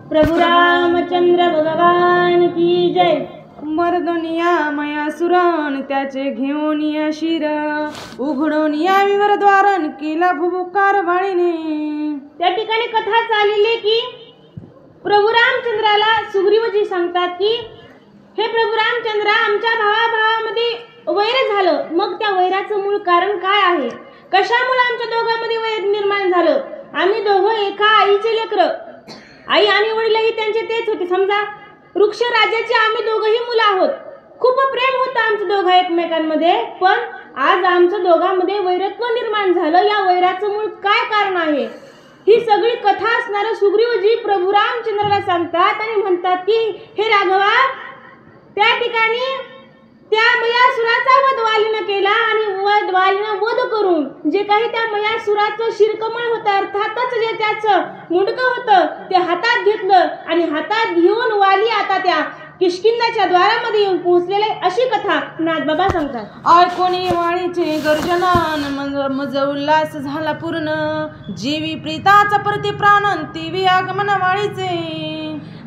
प्रभु रामचंद्र भगवान की जय। मर्दोनिया मयासुरान त्याचे घेऊन या शिर उघडून या विवर द्वारण केला भुबुकार वाळीने। त्या ठिकाणी कथा चालली की प्रभु रामचंद्राला सुग्रीवजी सांगतात की हे प्रभु रामचंद्र, आमच्या भावाभावामध्ये वैर झालं, मग त्या वैराचं मूळ कारण काय आहे? कशामुळे आमच्या दोघांमध्ये वैर निर्माण झालं? आम्ही दोघं एका आईचे लेकरं, आई आणि वडीलही त्यांचे तेच होते। समजा वृक्ष राजाचे आम्ही दोघंही मुलं आहोत। खूप प्रेम होतं आमचं दोघा एकमेकांमध्ये, पण आज आमचं दोघांमध्ये वैरत्व निर्माण झालं। या वैराचं मूळ काय कारण आहे? ही सगळी कथा असणारं सुग्रीवजी प्रभु रामचंद्राला सांगतात आणि म्हणतात की हे राघवा, त्या ठिकाणी त्या मयासुराचा वध वालीनं केला आणि वालीनं वध करून जे काही त्या मयासुराचं शिरकमळ होतं, अर्थातच जे त्याचं मुंडकं होतं ते हातात घेतलं आणि हातात घेऊन वाली आता त्या किष्किंधाच्या द्वारामध्ये येऊन पोहोचलेले, अशी कथा नाथबाबा सांगतात। ऐकोनी वाणीचे गर्जनान मज उल्हास झाला पूर्ण, जीवी प्रीताचा प्रति प्राणन तेवी आगमन वाळीचे।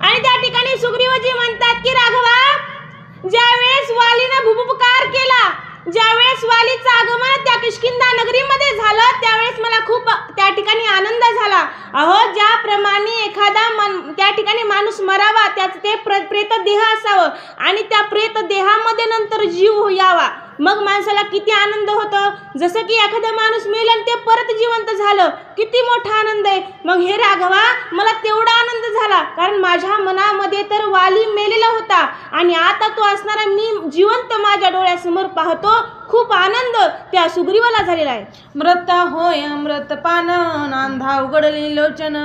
आणि त्या ठिकाणी सुग्रीवजी म्हणतात की राघवा, ज्यावेळेस वालीनं भुबुकार केला, ज्यावेळेस वालीचं आगमन त्या किष्किंधा नगरीमध्ये झालं, त्यावेळेस मला खूप त्या ठिकाणी आनंद झाला। अहो, ज्याप्रमाणे एखादा त्या ठिकाणी माणूस मरावा, त्याचं ते प्रेत देह असावं आणि त्या प्रेत देहामध्ये नंतर जीव यावा, मग माणसाला किती आनंद होतो। जसं की एखादा माणूस मेला आणि ते परत जिवंत झालं, किती मोठा आनंद आहे। मग हे राघवा, मला तेवढा आनंद झाला कारण माझ्या मनामध्ये तर वाली मेलेला होता आणि आता तो असणारा मी जिवंत माझ्या डोळ्यासमोर पाहतो। खूप आनंद त्या सुग्रीवाला झालेला आहे। मृत होय अमृत पान, नांधा उघडली लोचन,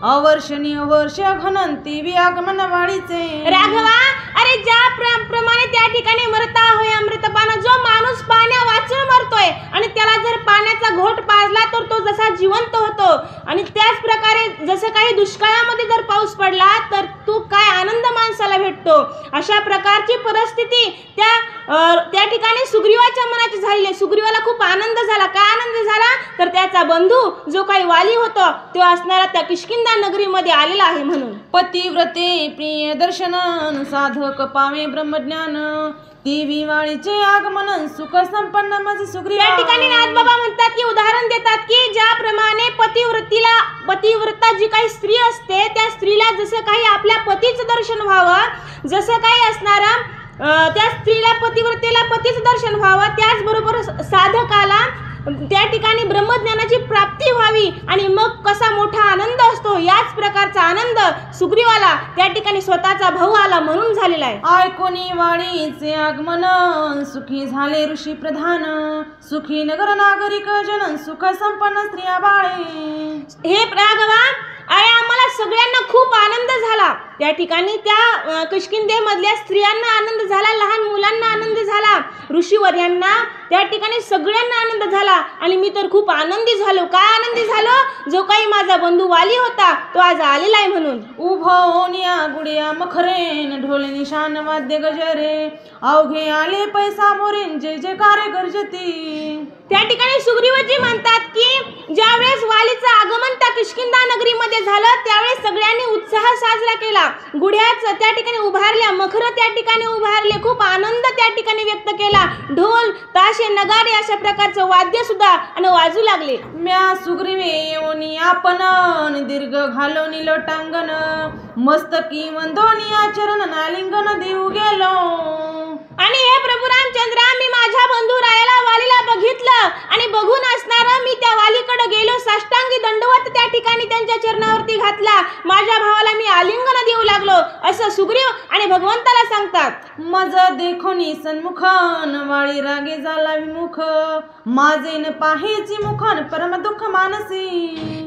अवर्षणी वर्ष घनन तेवी आगमन वाळीचे। राघवा, अरे ज्याप्रमाणे त्या ठिकाणी मरता होय अमृतपान, जो माणूस पाण्या वाचून मरतोय आणि त्याला जर पाण्याचा घोट पाजला तर तो जसा जिवंत होतो, आणि त्याच प्रकारे जसं काही दुष्काळामध्ये जर पाऊस पडला तर तो काय आनंद माणसाला भेटतो, अशा प्रकारची परिस्थिती त्या ठिकाणी सुग्रीवाच्या मनाची झाली। सुग्रीवाला खूप आनंद झाला। काय आनंद झाला तर त्याचा बंधू जो काही वाली होता तो असणारा त्या किष्किंधा नगरीमध्ये आलेला आहे म्हणून। पतिव्रते प्रिय दर्शन साधक पावे ब्रह्मज्ञान, तेवी वाळीचे आगमन सुख संपन्न मज सुग्रीवा। त्या ठिकाणी नाथबाबा म्हणतात की उदाहरण देतात की ज्याप्रमाणे पतिव्रता जी काही स्त्री असते, त्या स्त्रीला जसं काही आपल्या पतीचं दर्शन व्हावं, जसं काही असणारा त्या स्त्रीला पतिव्रतेला पतीचं दर्शन व्हावं, त्याचबरोबर साधकाला त्या ठिकाणी ब्रह्मज्ञानाची प्राप्ती व्हावी आणि मग कसा मोठा आनंद असतो, याच प्रकारचा आनंद सुग्रीवाला त्या ठिकाणी स्वतःचा भाऊ आला म्हणून झालेला आहे। ऐकोनी वाळीचे आगमन सुखी झाले ऋषी प्रधान, सुखी नगर नागरिक जन सुख संपन्न स्त्रिया बाळे। हे राघवा, अरे आम्हाला सगळ्यांना खूप आनंद झाला। त्या ठिकाणी त्या किष्किंधेमधल्या स्त्रियांना आनंद झाला, लहान मुलांना आनंद झाला, ऋषीवर्यांना त्या ठिकाणी सगळ्यांना आनंद झाला आणि मी तर खूप आनंदी झालो। काय आनंदी झालो? जो काही माझा बंधू वाली होता तो आज आलेला आहे म्हणून। उभवनिया गुडिया मखरेन ढोल निशान वाद्य गजरे, अवघे आले पैसा मोरेन जय जयकारे गर्जती। त्या ठिकाणी सुग्रीवजी म्हणतात की ज्यावेळेस वालीचं आगमन त्या किष्किंधा नगरीमध्ये झालं, त्यावेळेस सगळ्यांनी उत्साह साजरा केला, गुढ्याच त्या ठिकाणी उभारल्या, मखर त्या ठिकाणी उभारले, खूप आनंद त्या ठिकाणी व्यक्त केला, ढोल ताशे नगारे अशा प्रकारचं वाद्य सुद्धा वाजू लागले। म्या सुग्रीवे येऊनी आपण दीर्घ घालोनी लोटांगण, मस्तकी वंदोनी आचरण नालिंगन देऊ गेलो। आणि हे प्रभु रामचंद्र, मी माझ्या बंधू रायाला वालीला बघितलं आणि बघून असणारं मी त्या वालीकडे गेलो, साष्टांगी दंडवत त्या ठिकाणी त्यांच्या चरणावरती घातला, माझ्या भावाला मी आलिंगन देऊ लागलो, असं सुग्रीव आणि भगवंताला सांगतात। मज देखोनी सन्मुखन वाळी रागे झाला विमुख, माझे न पाहेची मुखन परम दुःख मानसी।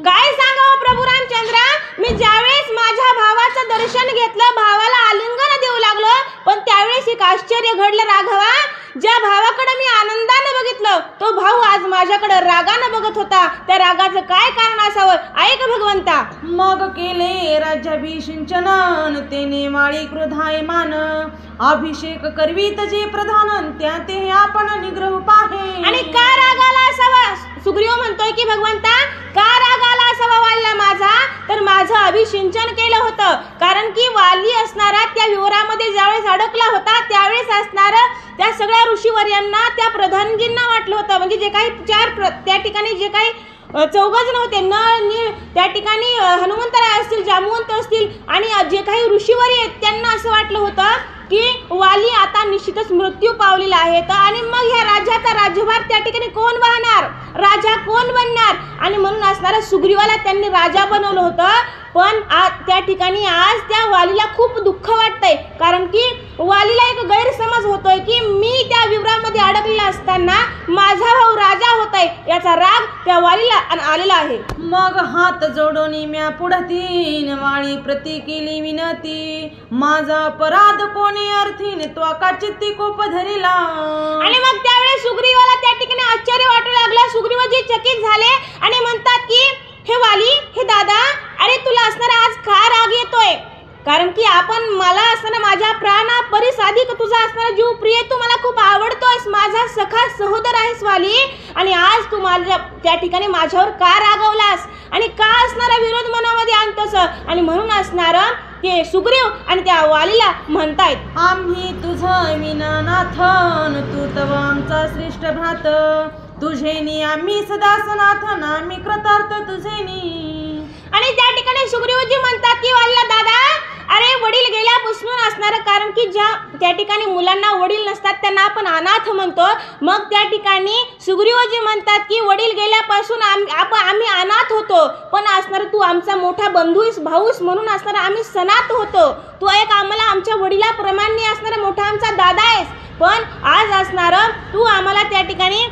काय सांगावं प्रभु रामचंद्र, मी ज्यावेळेस माझ्या भावाचं दर्शन घेतलं, भावाला आलिंगन देऊ लागलो, पण त्यावेळेस एक आश्चर्य घडलं राघवा। ज्या भावाकडे मी आनंदाने बघितलं तो भाऊ आज माझ्याकडे रागाने बघत होता, त्या रागाचं काय कारण असावं? ऐक भगवंता। मग केले राज्याभिषिंचन तेने वाळी क्रोधाय मान, अभिषेक करवीत जे प्रधान त्या ते आपण निग्रह पाहे। आणि का रागाला असावा? सुग्रीव म्हणतोय की भगवंता, का रागाला असावा वालीला माझा? तर माझं अभिषिंचन केलं होतं, कारण की वाली असणारा त्या विवरामध्ये ज्यावेळेस अडकला होता त्यावेळेस असणारं त्या सगळ्या ऋषीवर्यांना त्या प्रधानजींना वाटलं होतं, म्हणजे जे काही त्या ठिकाणी जे काही 14 जण होते, नळ नीळ, त्या ठिकाणी हनुमंतराय असतील, जामवंत असतील आणि जे काही ऋषीवर्य आहेत त्यांना असं वाटलं होतं की वाली आता निश्चितच मृत्यू पावलेला आहे. आणि मग ह्या राज्याचा राज्यभार त्या ठिकाणी कोण वाहणार, राजा कोण बनणार, आणि म्हणून असणारा सुग्रीवाला त्यांनी राजा बनवलं होतं. पण त्या ठिकाणी आज त्या वालीला खूप दुःख वाटतंय, कारण की वालीला एक गैरसमज होतोय की मी त्या विवरामध्ये अडकलेला असताना माझा भाऊ राजा होतोय, याचा राग त्या वालीला आलेला आहे. मग हात जोडून म्या पुढतीन वाळी प्रति केली विनती, माझा अपराध कोणी अर्थीन तो का चित्ती कोप धरिला. आणि मग त्यावेळेस सुग्रीवाला त्या ठिकाणी आश्चर्य वाटू लागला. सुग्रीवजी चकित झाले आणि म्हणतात की हे वाली, हे दादा, अरे तुला असणारा आज का राग येतोय, कारण की आपण मला असताना माझ्या प्राणा परीस अधिक तुझा असणारा जीव प्रिय, तू मला खूप आवडतोस, माझा सखा सहोदर आहेस वाली, आणि आज तू माझ्या त्या ठिकाणी माझ्यावर का रागवलास आणि का असणारा विरोध मनामध्ये आणतोस. आणि म्हणून असणारं ते सुग्रीव आणि त्या वालीला म्हणतायत, आम्ही तुझं विना नाथन, तू तव आमचा श्रेष्ठ भ्रात, तुझेनी आम्ही सदा सनाथन, आम्ही कृतार्थ तुझेनी. आणि त्या ठिकाणी सुग्रीवजी म्हणतात की वालीला, दादा, अरे वडील गेल्यापासून असणारं, कारण की ज्या त्या ठिकाणी मुलांना वडील नसतात त्यांना आपण अनाथ म्हणतो, मग त्या ठिकाणी सुग्रीवजी म्हणतात की वडील गेल्यापासून आम्ही अनाथ होतो, पण असणारं तू आमचा मोठा बंधूस भाऊस म्हणून असणारा आम्ही सनाथ होतो, तू एक आम्हाला आमच्या वडिलाप्रमाणे असणारा मोठा आमचा दादा आहेस, पण आज असणारं तू आम्हाला त्या ठिकाणी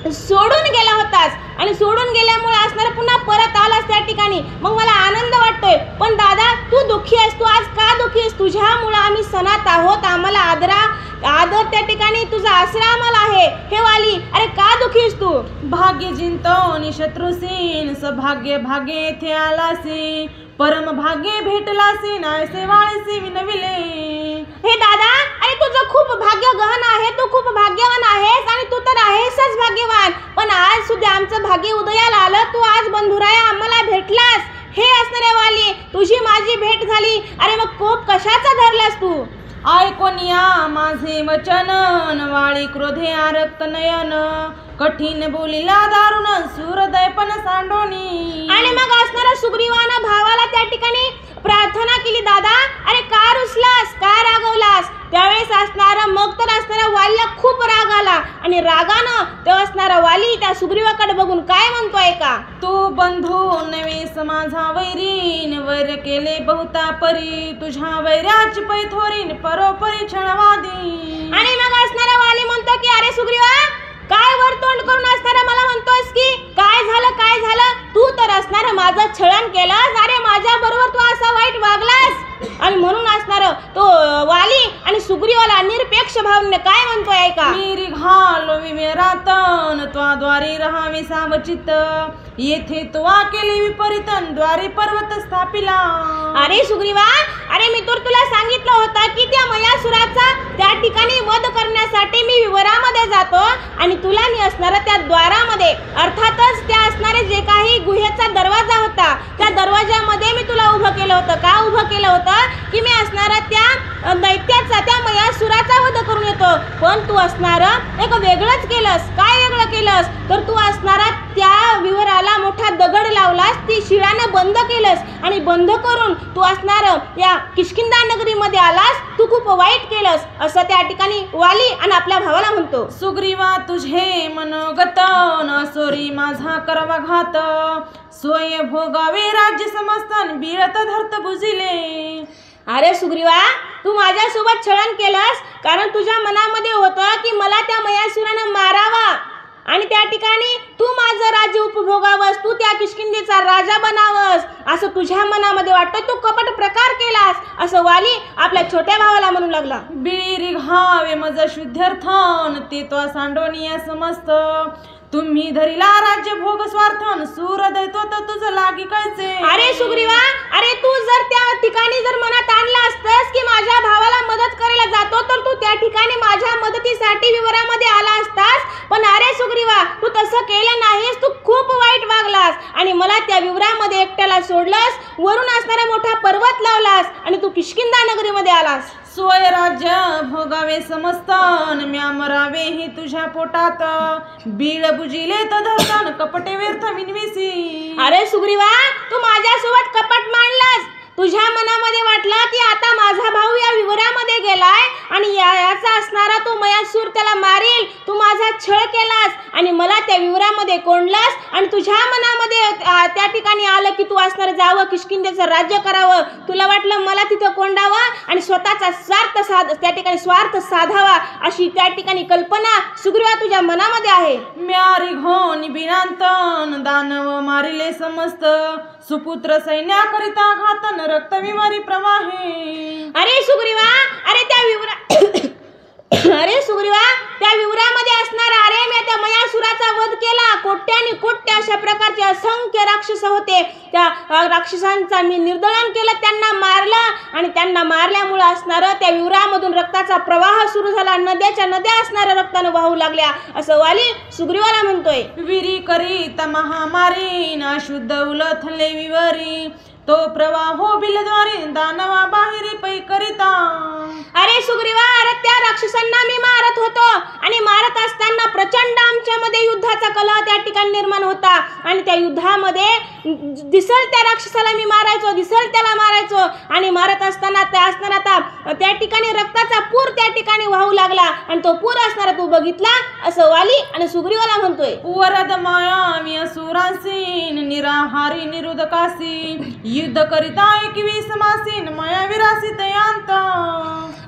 सोडून गेला होतास आणि सोडून गेल्यामुळे असणारा पुन्हा परत आलास त्या ठिकाणी, मग मला आनंद वाटतोय. पण दादा, तू दुःखी आहेस, तू आज का दुःखी आहेस, तुझ्यामुळे आम्ही सनात आहोत, आम्हाला आदर त्या ठिकाणी तुझा आसरा आम्हाला आहे, हे वाली, अरे का दुःखी आहेस तू. भाग्य जिंतो शत्रुसीन, सभाग्य भाग्य येथे आलासी, परम भाग्य भेटलासी, नायसे वाळीसी विनविले. हे दादा, अरे तुझं खूप भाग्य गहन आहे, तू खूप भाग्यवान आहेस आणि तू तर आहेसच भाग्यवान, पण आज सुद्धा आमचं भाग्य उदयाला आलं, तू आज बंधुराया आम्हाला भेटलास, हे असणाऱ्या वाली, तुझी माझी भेट झाली, अरे मग कोप कशाचा धरलास तू. ऐकून या माझे वचन, वाळी क्रोधे आरक्त नयन, कठीण बोलिला दारुण सूरदय पण सांडोनी. आणि मग असणारा सुग्रीवानं भावाला त्या ठिकाणी प्रार्थना केली, दादा, अरे का रुसलास, का रागवलास. त्यावेळेस असणारा मग तर असणारा वालीला खूप राग आला आणि रागानं तो असणारा वाली त्या सुग्रीवाकडे बघून काय म्हणतोय का, तू बंधू नवेस माझा वैरीन, वैर केले बहुता परी, तुझ्या वैराची पैथोरीन परोपरी छळवादी. आणि मग असणारा वाली म्हणतो की अरे सुग्रीवा, काय वर तोंड करून असणारा मला म्हणतोस की काय झालं, काय झालं, तू तर असणारा माझं छळण केलंस, अरे माझ्या बरोबर तू असा वाईट वागलास. आणि म्हणून असणारं तो वाली आणि सुग्रीवाला निरपेक्ष भावने काय म्हणतोय ऐका, मी घालो विमेरातन, त्वाद्वारे रहावे सावचित, येथे तुवा केले विपरीतन, द्वारे पर्वत स्थापिला. अरे सुग्रीवा, अरे मी तर तुला सांगितलं होतं की त्या मयासुराचा त्या ठिकाणी वध करण्यासाठी मी विवरामध्ये जातो आणि तुला मी असणारा त्या द्वारामध्ये, अर्थातच त्या असणारे जे काही गुहेचा दरवाजा होता त्या दरवाजामध्ये मी तुला उभं केलं होतं. का उभं केलं होतं की मी असणारा त्या दैत्याचा, त्या मयासुराचा वध करून येतो, पण तू असणारं एक वेगळंच केलंस. काय वेगळं केलंस तर तू असणारा त्या विवराला मोठा दगड लावलास, ती शिळानं बंद केलंस आणि बंद करून तू असणारं या किष्किंधा नगरीमध्ये आलास, तू खूप वाईट केलंस, असं त्या ठिकाणी वाली आणि आपल्या भावाला म्हणतो. सुग्रीवा तुझे मनोगत, नसोरी माझा करवा घात, सोय भोगावे राज्य समस्तन, बिळत धरत बुजिले. अरे सुग्रीवा, तू माझ्यासोबत छळण केलंस, कारण तुझ्या मनामध्ये होतं की मला त्या मयासुरानं मारावा आणि त्या ठिकाणी तू माझं राज्य उपभोगावंस, तू त्या किष्किंधेचा राजा बनावंस, असं तुझ्या मनामध्ये वाटतं. तू कपट प्रकार केलास, असं वाली आपल्या छोट्या भावाला म्हणू लागला. बिळी घावे मज शुद्ध्यर्थन, ते तो सांडोनिया समस्त, तुम्ही धरिला राज्य भोग स्वार्थन, सूर दैतो तर तुझं लागी कैसे. अरे सुग्रीवा, अरे तू जर त्या ठिकाणी जर मनात आणला असतस की माझ्या भावाला मदत करायला जातो, तर तू त्या ठिकाणी माझ्या मदतीसाठी विवरामध्ये आला असतास, पण अरे सुग्रीवा, तू तसं केलं नाहीस, तू खूप वाईट वागलास आणि मला त्या विवरामध्ये एकट्याला सोडलंस, वरून असणारा मोठा पर्वत आणि तू किष्किंधा नगरीमध्ये आलास. स्वयराज्य भोगावे समस्त म्या मरावे हे तुझ्या पोटात. बीळ बुजिले तधर्तन कपटे व्यर्थ विनविसी. अरे सुग्रीवा, तू माझ्यासोबत कपट मांडलास. तुझ्या मनामध्ये वाटलं की आता माझा भाऊ या विवरामध्ये गेलाय आणि याचा असणारा तो मयासूर त्याला मारेल. तू माझा छळ केलास आणि मला त्या विवरामध्ये कोंडलास आणि तुझ्या मनामध्ये त्या ठिकाणी आलं की तू असणार जावं किष्किंधेचं राज्य करावं. तुला वाटलं मला तिथं कोंडावं आणि स्वतःचा त्या ठिकाणी स्वार्थ साधावा अशी त्या ठिकाणी कल्पना सुग्रीवा तुझ्या मनामध्ये आहे. म्यारी घोन बिनांतन दानव मारिले समस्त. सुपुत्र सैन्याकरिता घातन रक्त विवारी प्रवाहे. अरे सुग्रीवा, अरे सुग्रीवा, त्या विवरामध्ये असणारा अरे मी त्या मयासुराचा वध केला. कोट्यानी कोट्या अशा प्रकारचे असंख्य राक्षस होते. त्या राक्षसांचा मी निर्दलन केलं, त्यांना मारलं आणि त्यांना मारल्यामुळे असणारं त्या विवरामधून रक्ताचा प्रवाह सुरू झाला. नद्याच्या नद्या असणाऱ्या रक्तानं वाहू लागल्या असं वाली सुग्रीवाला म्हणतोय. विरी करीत महामारी अशुद्ध उलथले विवरी. तो प्रवाहो बिलद्वारे दानवा बाहेरी पै करिता. अरे सुग्रीवा, अरे त्या राक्षसांना मी मारत होतो आणि मारत असताना प्रचंड आमच्यामध्ये युद्धाचा कलह त्या ठिकाणी निर्माण होता आणि त्या युद्धामध्ये दिसल त्या राक्षसाला मी मारायचो, दिसल त्याला मारायचो आणि मारत असताना त्या ठिकाणी रक्ताचा पूर त्या ठिकाणी वाहू लागला आणि तो पूर असणारा तू बघितला असं वाली आणि सुग्रीवाला म्हणतोय. वरद माया मी असुरासीन निराहारी निरुदकासी. युद्ध करिता 21 मासीन माया विरासी तयांत.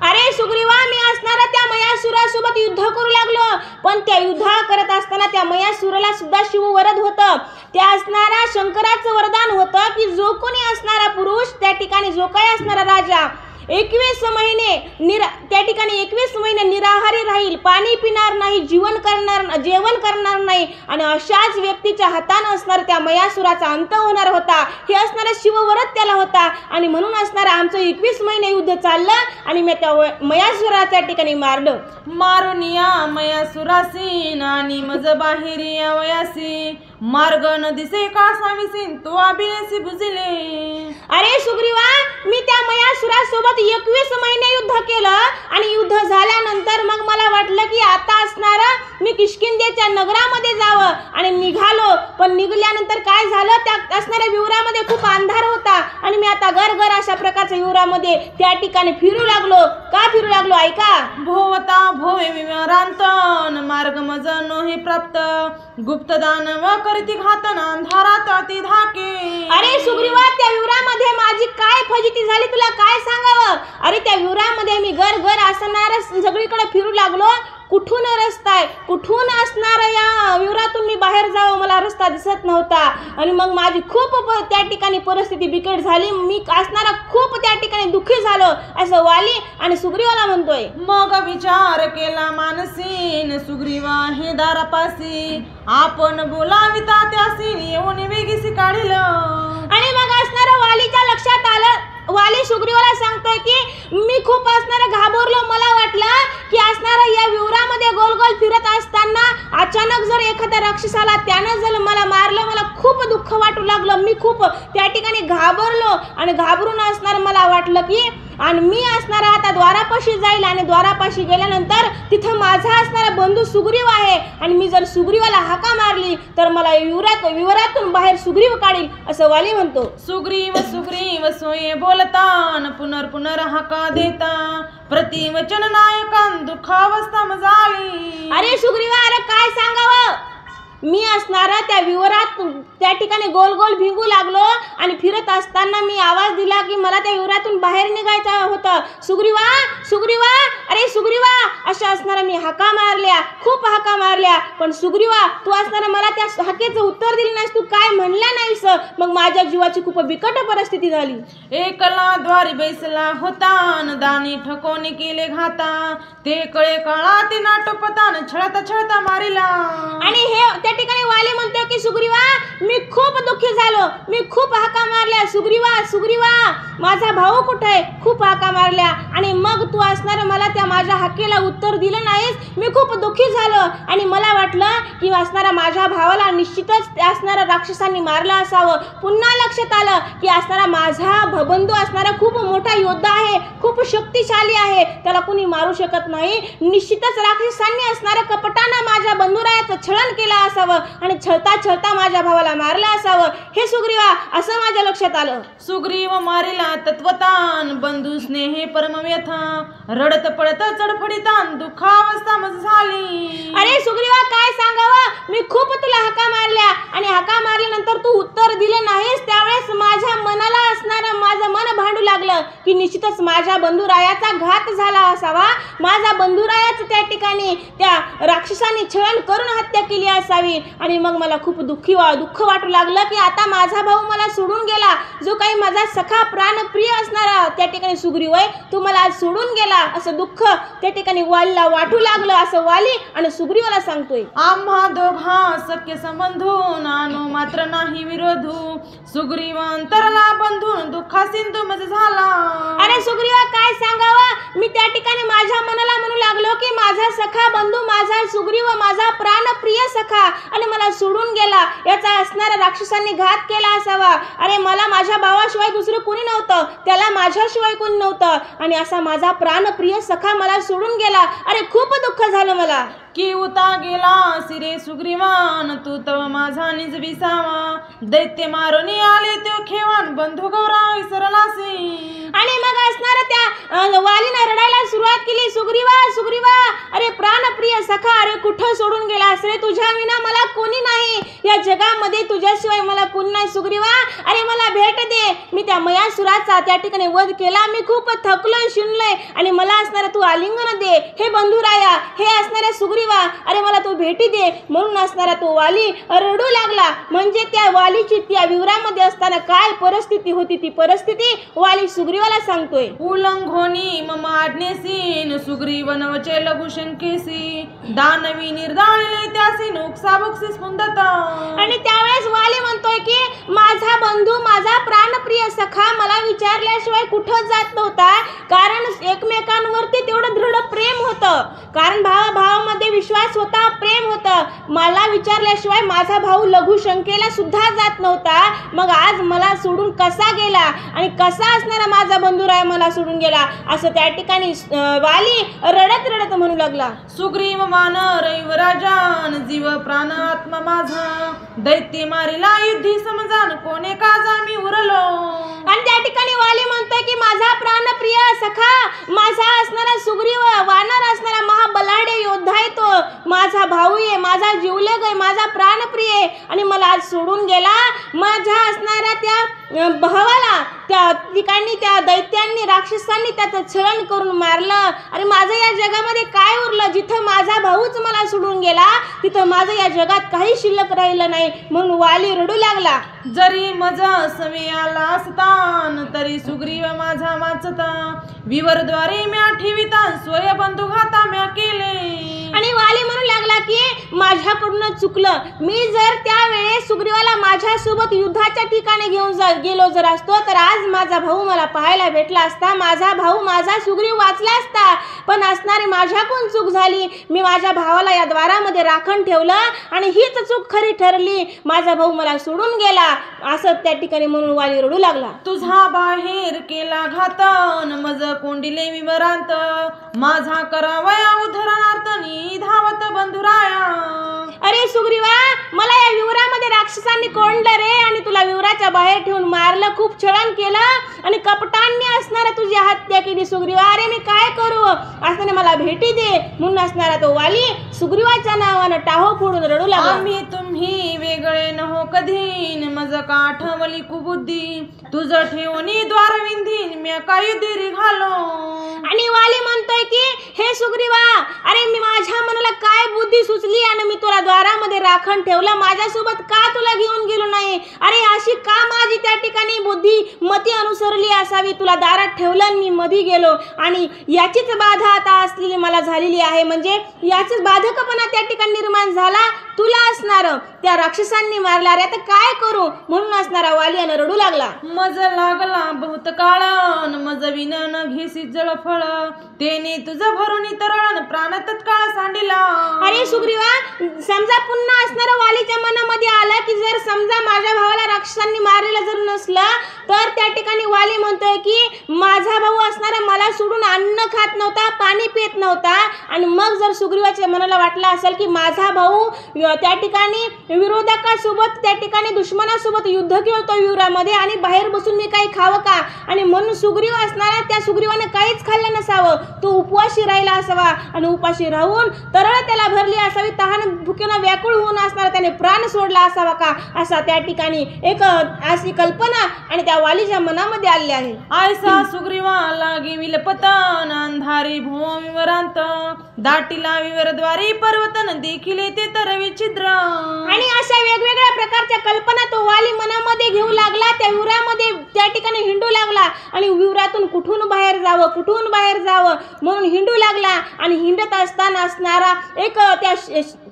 अरे सुग्रीवा, मी असणारा त्या मयासुरासोबत युद्ध करू लागलो पण त्या युद्ध करत असताना त्या मयासुराला सुद्धा शिव वरद होतं. त्या असणारा शंकराचं वरदान होतं की जो कोणी असणारा पुरुष त्या ठिकाणी जो काही असणारा राजा 21 महिने त्या ठिकाणी 21 महिने निराहारी राहील, पाणी पिणार नाही, जेवण करणार नाही आणि अशाच व्यक्तीच्या हातानं असणारा त्या मयासुराचा अंत होणार होता. हे असणारा शिववरद त्याला होता आणि म्हणून असणारा आमचं 21 महिने युद्ध चाललं आणि मी त्या मयासुराला त्या ठिकाणी मारलं. मारुनिया मयासुरासीन आणि मज बाहेरी वयासी. मार्ग न दिसे कासाविसीन तो अभिनेसी बुजिले. अरे सुग्रीवा, मी त्या मयासुरासोबत 21 महिने युद्ध केलं आणि युद्ध झाल्यानंतर मग मला वाटलं की आता असणारं मी किष्किंधेच्या नगरामध्ये जावं आणि निघालो. पण निघाल्यानंतर काय झालं, त्या असणाऱ्या विवरामध्ये खूप अंधार होता आणि मी आता घर अशा प्रकारच्या विवरामध्ये त्या ठिकाणी फिरू लागलो. का फिरू लागलो ऐका. भोवता भोवे विवरांतन मार्ग मज नो हे प्राप्त. गुप्तदान व करीती घातन अंधारात अति धाके. अरे सुग्रीवा, त्या विवरामध्ये माझी काय फजिती झाली तुला काय सांगावं. अरे त्या विवरामध्ये मी घर असणारा सगळीकडे फिरू लागलो. कुठून रस्ता आहे, कुठून असणार या विवरातून मी बाहेर जावं मला रस्ता दिसत नव्हता आणि मग माझी खूप त्या ठिकाणी परिस्थिती बिकट झाली. मी असणारा खूप त्या ठिकाणी दुःखी झालो असं वाली आणि सुग्रीवाला म्हणतोय. मग विचार केला मानसीन सुग्रीवा हे दारापासी. आपण बोलाविता त्यासी येऊन वेगीसी काढिल. आणि मग असणारा वालीच्या लक्षात आलं. वाली सुग्रीवाला सांगतोय की मी खूप असणारा घाबरलो. मला वाटलं की असणारा या विवरामध्ये गोल फिरत असताना अचानक जर एखाद्या राक्षसाला त्यानं जर मला मारलं, मला खूप दुःख वाटू लागलं. मी खूप त्या ठिकाणी घाबरलो आणि घाबरून असणार मला वाटलं की आणि मी असणारा आता द्वारापाशी जाईल आणि द्वारापाशी गेल्यानंतर तिथं माझा असणारा बंधू सुग्रीव आहे आणि मी जर सुग्रीवाला हाका मारली तर मला विवरातून बाहेर सुग्रीव काढील असं वाली म्हणतो. सुग्रीव सोये बोलतान पुनर हाका देता. प्रतिवचन नायकान दुःखावस्था मजाली. अरे सुग्रीवा, अरे काय सांगावं. मी असणारा त्या विवरात त्या ठिकाणी गोल भिंगू लागलो आणि फिरत असताना मी आवाज दिला की मला त्या विवरातून बाहेर निघायचं होतं. सुग्रीवा, अरे सुग्रीवा अशा असणारा मी हाका मारल्या, खूप हाका मारल्या पण सुग्रीवा तू असणारा मला त्या हाकेचं उत्तर दिलं नाहीस, तू काय म्हणला नाहीस. मग माझ्या जीवाची खूप बिकट परिस्थिती झाली. एकला द्वारी बैसला होतान दानी ठकोनी केले घाता. ते कळे काळा ते नाटोपतान छळता मारिला. आणि हे त्या ठिकाणी वाली म्हणतो की सुग्रीवा मी खूप दुःखी झालो, मी खूप हाका मारल्या. सुग्रीवा माझा भाऊ कुठे आहे, खूप हाका मारल्या आणि मग तू असणार मला त्या माझ्या हाकेला उत्तर दिलं नाहीस. मी खूप दुःखी झालो आणि मला वाटलं की असणारा माझ्या भावाला निश्चितच असणारा राक्षसांनी मारलं असावं. पुन्हा लक्षात आलं की असणारा माझा बंधू असणारा खूप मोठा योद्धा आहे, खूप शक्तिशाली आहे, त्याला कुणी मारू शकत नाही. निश्चितच राक्षसांनी असणाऱ्या कपटानं माझ्या बंधुरायाचं छळन केलं असावं आणि छळता छळता माझ्या भावाला मारलं असावं. हे सुग्रीवा, असं माझ्या लक्षात आलं. सुग्रीव मारिला तत्वतान, बंधू स्नेहे परमव्यथा, रडत पडत चडफडीतान दुःखावस्था मज झाली. अरे सुग्रीवा, काय सांगावं, मी खूप तुला हाका मारल्या आणि हाका मारल्यानंतर तू उत्तर दिलं नाहीस. त्यावेळेस माझ्या मनाला असणारं माझं मन भांडू लागलं की निश्चितच माझ्या बंधुरायाचा घात झाला असावा. माझा बंधुरायाच त्या ठिकाणी त्या राक्षसाने छळन करून हत्या केली असावी. आणि मग मला खूप दुःख वाटू लागलं की आता माझा भाऊ मला सोडून गेला, जो काही माझा सखा प्राणप्रिय असणारा त्या ठिकाणी सुग्रीव आहे, तो मला आज सोडून गेला. असं दुःख त्या ठिकाणी वालीला वाटू लागलं. असं वाली आणि सुग्रीवाला सांगतोय. आम्हा दोघा सख्य संबंधू, नानो मात्र नाही विरोधू, सुग्रीव अंतरला बंधून दुःखा सिंधू मज झाला. अरे सुग्रीवा, काय सांगावं, मी त्या ठिकाणी माझ्या मनाला म्हणू लागलो की माझा सखा बंधू, माझा सुग्रीव, माझा प्राणप्रिय सखा आणि मला सोडून गेला. याचा असणाऱ्या राक्षसांनी घात केला असावा. अरे मला माझ्या भावाशिवाय दुसरं कोणी नव्हतं, त्याला माझ्याशिवाय कोणी नव्हतं आणि असा माझा प्राणप्रिय सखा मला सोडून गेला. अरे खूप दुःख झालं मला. की उता गेला सिरे सुग्रीवान, तू तव माझा निज विसावा, दैत्य मारून आले तो खेवान, बंधू गौरा विसरलासी. आणि मग असणार त्या वालीनं रडायला सुरुवात केली. सुग्रीवा, सुग्रीवा, अरे प्राणप्रिय सखा, अरे कुठं सोडून गेलास रे? तुझ्या विना मला कोणी नाही, या जगामध्ये तुझ्याशिवाय मला कोणी नाही. सुग्रीवा, अरे मला भेट दे. मी त्या मयासुराचा त्या ठिकाणी वध केला, मी खूप थकलोय, शिनलोय आणि मला असणारा तू आलिंगन दे. हे बंधुराया, हे असणाऱ्या सुग्रीवा, अरे मला तू भेटी दे. म्हणून असणारा तो वाली रडू लागला. म्हणजे त्या वालीची त्या विवरामध्ये असताना काय परिस्थिती होती, ती परिस्थिती वाली सुग्रीवाला सांगतोय. उल्लंघोनी मम आज्ञेसीन, सुग्रीव नवचे लघुशंकेसी, दानवी निर्दाळले त्यासी नुकसा बुक्सी स्पुंदता. आणि त्यावेळेस वाली म्हणतोय की माझा बंधू, माझा प्राणप्रिय सखा मला विचारल्याशिवाय कुठं जात नव्हता. कारण एकमेकांवरती तेवढं दृढ प्रेम होतं, कारण भावामध्ये विश्वास होता, प्रेम होतं. मला विचारल्याशिवाय माझा भाऊ लघुशंकेला सुद्धा जात नव्हता. मग आज मला सोडून कसा गेला आणि कसा असणारा माझा बंधुराय मला सोडून गेला, असं त्या ठिकाणी वाली रडत रडत म्हणू लागला. सुग्रीव वानर युवराजान, जीव प्राण आत्मा माझा, दैत्य मारिला युद्धी समजान, कोणे काजा मी उरलो. आणि त्या ठिकाणी वाली म्हणतोय की माझा प्राणप्रिय सखा, माझा असणारा सुग्रीव, वानर असणारा महाबलाढ्य योद्धा आहे, तो माझा भाऊ आहे, माझा जीवलग आहे, माझा प्राणप्रिय आहे आणि मला आज सोडून गेला. माझ्या असणाऱ्या त्या भावाला त्या ठिकाणी त्या दैत्यांनी, राक्षसांनी त्याचं छळन करून मारलं. आणि माझं या जगामध्ये काय उरलं? जिथं माझा भाऊच मला सोडून गेला, तिथं माझं या जगात काही शिल्लक राहिलं नाही. म्हणून वाली रडू लागला. जरी मज सवे आला असतान, तरी सुग्रीव माझा वाचता, विवरद्वारे म्या ठेविता, स्वय बंधू घाता म्या केले. आणि वाली म्हणू लागला की माझ्याकडून चुकलं. मी जर त्यावेळेस सुग्रीवाला माझ्यासोबत युद्धाच्या ठिकाणी घेऊन गेलो जर असतो, तर आज माझा भाऊ मला पाहायला भेटला असता, माझा भाऊ, माझा सुग्रीव वाचला असता. पण असणारी माझ्याकडून चूक झाली. मी माझ्या भावाला या द्वारामध्ये राखण ठेवलं आणि हीच चूक खरी ठरली. माझा भाऊ मला सोडून गेला, असं त्या ठिकाणी म्हणून वाली रडू लागला. तुझा बाहेर केला घातन, मज कोंडिले विवरांत, माझा करावया उद्धरणार्थ धावत बंधुराया. अरे सुग्रीवा, मला या विवरामध्ये राक्षसांनी कोंडलं रे आणि तुला विवराच्या बाहेर ठेवून मारलं, खूप छळन केलं आणि कपटांनी असणारा तुझी हत्या केली. सुग्रीवा, अरे मी काय करू? असताना मला भेटी दे. म्हणून असणारा तो वाली सुग्रीवाच्या नावानं टाहो फोडून रडू लागला. आम्ही तुम्ही वेगळे नहो कधीन, मज काठवली कुबुद्धी, तुझ ठेवणी द्वार विंधीन, म्या काय देरी घालो. आणि वाली म्हणतोय की हे सुग्रीवा, अरे मी माझ्या मनाला काय बुद्धी सुचली आणि मी तुला द्वारामध्ये राखण ठेवलं, माझ्यासोबत का तुला घेऊन गेलो नाही? अरे अशी का माझी त्या ठिकाणी बुद्धी मती अनुसरली असावी? तुला दारात ठेवलं आणि मी मधी गेलो आणि याचीच बाधा आता असलेली मला झालेली आहे. म्हणजे याचीच बाधकपणा त्या ठिकाणी निर्माण झाला. तुला असणार त्या राक्षसांनी मारला रे, आता काय करू? म्हणून असणारा वाली रडू लागला. मज लागला बहुत काळ, मज विनन घेसी जळफळ तेने तुझं भरून तरळण प्राण तत्काळ सांडिला. अरे सुग्रीवा, समजा पुन्हा असणारं वालीच्या मनामध्ये आलं की जर समजा माझ्या भावाला राक्षसांनी मारलेलं जर नसलं तर त्या ठिकाणी वाली म्हणतोय की माझा भाऊ असणारा मला सोडून अन्न खात नव्हता, पाणी पित नव्हता. आणि मग जर सुग्रीवाच्या मनाला वाटलं असेल की माझा भाऊ त्या ठिकाणी विरोधकासोबत त्या ठिकाणी दुश्मनासोबत युद्ध खेळतो विवरामध्ये आणि बाहेर बसून मी काही खावं का, आणि म्हणून सुग्रीव असणारा त्या सुग्रीवानं काहीच खाल्लं नसावं, तो उपवाशी राहिला असावा आणि उपाशी राहून तरळ त्याला भरली असावी, तहान भुकेनं व्याकुळ होऊन असणारा त्याने प्राण सोडला असावा का, असा त्या ठिकाणी एक अशी कल्पना आणि त्या वालीच्या मनामध्ये आली आहे. आयसा सुग्रीवा लागी विलपतन अंधारी भूम विवरांत दाटीला विवरद्वारी पर्वतन देखील ते तर विचित्र. आणि अशा वेगवेगळ्या प्रकारच्या कल्पना तो वाली मनामध्ये घेऊ लागला. त्या विवरामध्ये त्या ठिकाणी हिंडू लागला आणि विवरातून कुठून बाहेर जावं म्हणून हिंडू लागला. आणि हिंडत असताना असणारा एक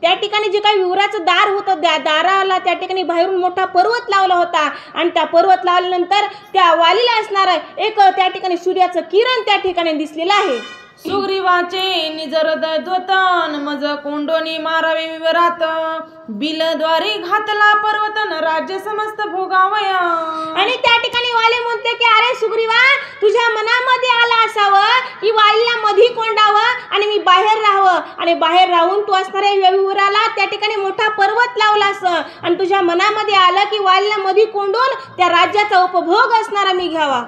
त्या ठिकाणी जे काही विवराचं दार होतं त्या दाराला त्या ठिकाणी बाहेरून मोठा पर्वत लावला होता आणि त्या पर्वत लावल्यानंतर त्या वालीला असणारा एक त्या ठिकाणी सूर्याचं किरण त्या ठिकाणी दिसलेलं आहे. सुग्रीवाचे निजरद द्वतन मज कोंडोनी मारावे विवरात बिलद्वारी घातला पर्वतन राज्य समस्त भोगावया. आणि त्या ठिकाणी वाली म्हणते की अरे सुग्रीवा, तुझ्या मनामध्ये आलं असावं की वालीला मधी कोंडावं आणि मी बाहेर राहावं, आणि बाहेर राहून तू असणाऱ्या विवराला त्या ठिकाणी मोठा पर्वत लावला असं, आणि तुझ्या मनामध्ये आलं की वालीला मधी कोंडून त्या राज्याचा उपभोग असणारा मी घ्यावा.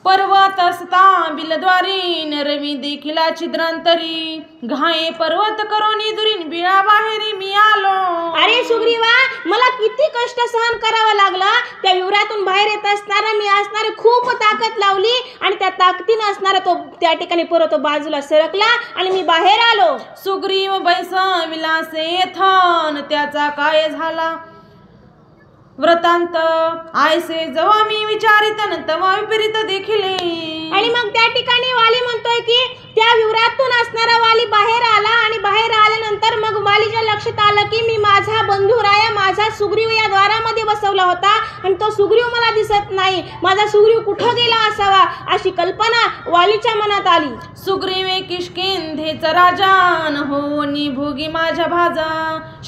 पर्वत असता बिलद्वारी नरवी देखिला छिद्रांतरी घाये पर्वत करोनी दुरीन बिळा बाहेरी मी आलो. अरे सुग्रीवा, मला किती कष्ट सहन करावं लागलं. त्या विवरातून बाहेर येत असताना मी असणारी खूप ताकद लावली आणि त्या ताकदीनं असणारा तो त्या ठिकाणी पर्वत बाजूला सरकला आणि मी बाहेर आलो. सुग्रीव बैस विलासे थन त्याचा काय झाला व्रतांत आयसे जवा मी विचारितन तवा विपरीत देखिले. आणि मग त्या ठिकाणी वाली म्हणतोय की त्या विवरातून असणारा वाली बाहेर आला आणि बाहेर आल्यानंतर मग वालीच्या लक्षात आलं की मी माझा बंधू राया माझा सुग्रीव या द्वारामध्ये बसवला होता आणि तो सुग्रीव मला दिसत नाही, माझा सुग्रीव कुठं गेला असावा अशी कल्पना वालीच्या मनात आली. सुग्रीवे किष्किंधेचा राजान हो भोगी माझ्या भाजा